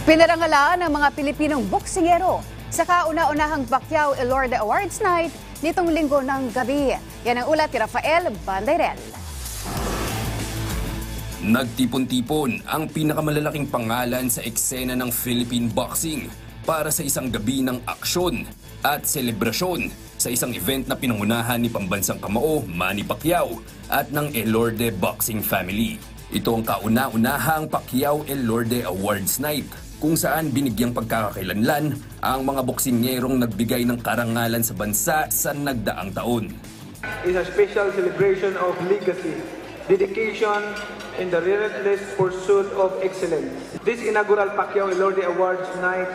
Pinarangalaan ng mga Pilipinong boksingero sa kauna-unahang Pacquiao Elorde Awards Night nitong linggo ng gabi. Yan ang ulat ni Rafael Bandayrel. Nagtipon-tipon ang pinakamalalaking pangalan sa eksena ng Philippine boxing para sa isang gabi ng aksyon at selebrasyon sa isang event na pinangunahan ni pambansang kamao Manny Pacquiao at ng Elorde Boxing Family. Ito ang kauna-unahang Pacquiao Elorde Awards Night kung saan binigyang pagkakakilanlan ang mga boksingerong nagbigay ng karangalan sa bansa sa nagdaang taon. Is a special celebration of legacy, dedication, and the relentless pursuit of excellence. This inaugural Pacquiao Elorde Awards Night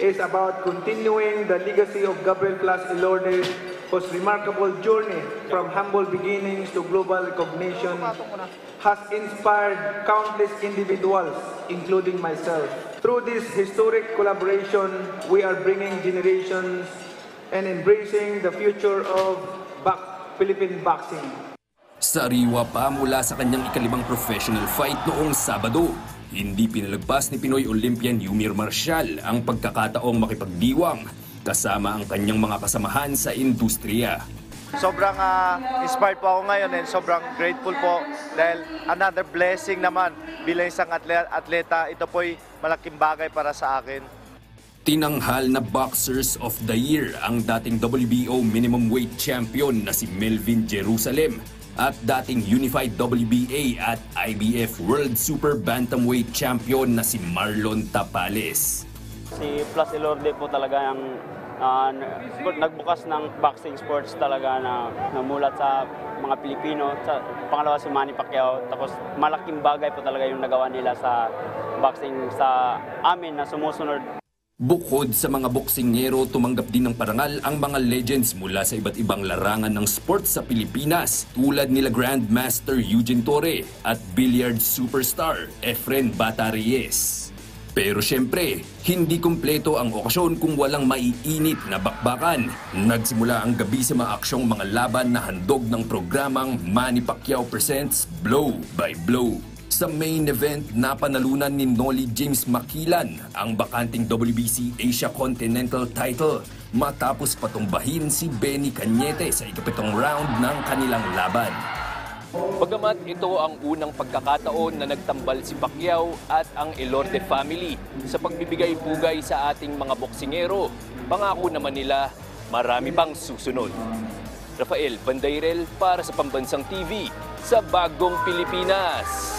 is about continuing the legacy of Gabriel Plas Elorde, whose remarkable journey from humble beginnings to global recognition has inspired countless individuals, including myself. Through this historic collaboration, we are bringing generations and embracing the future of Philippine boxing. Sariwa pa mula sa kanyang ikalimang professional fight noong Sabado, hindi pinalagpas ni Pinoy Olympian Yumir Marcial ang pagkakataong makipagdiwang kasama ang kanyang mga kasamahan sa industriya. Sobrang inspired po ako ngayon and sobrang grateful po dahil another blessing naman bilang isang atleta. Ito po'y malaking bagay para sa akin. Tinanghal na Boxers of the Year ang dating WBO minimum weight champion na si Melvin Jerusalem at dating Unified WBA at IBF World Super Bantamweight champion na si Marlon Tapales. Si Plas Elorde po talaga ang nagbukas ng boxing sports talaga na namulat sa mga Pilipino. Pangalawa si Manny Pacquiao. Tapos malaking bagay po talaga yung nagawa nila sa boxing sa amin na sumusunod. Bukod sa mga boksingero, tumanggap din ng parangal ang mga legends mula sa iba't ibang larangan ng sports sa Pilipinas tulad nila Grandmaster Eugene Torre at billiard superstar Efren Bata Reyes. Pero syempre, hindi kumpleto ang okasyon kung walang maiinit na bakbakan. Nagsimula ang gabi sa mga aksyong mga laban na handog ng programang Manny Pacquiao Presents Blow by Blow. Sa main event, napanalunan ni Nolly James Makilan ang bakanting WBC Asia Continental title matapos patumbahin si Benny Cañete sa ikapitong round ng kanilang laban. Bagamat ito ang unang pagkakataon na nagtambal si Pacquiao at ang Elorde family sa pagbibigay pugay sa ating mga boksingero, pangako naman nila marami pang susunod. Rafael Bandayrel para sa Pambansang TV sa Bagong Pilipinas.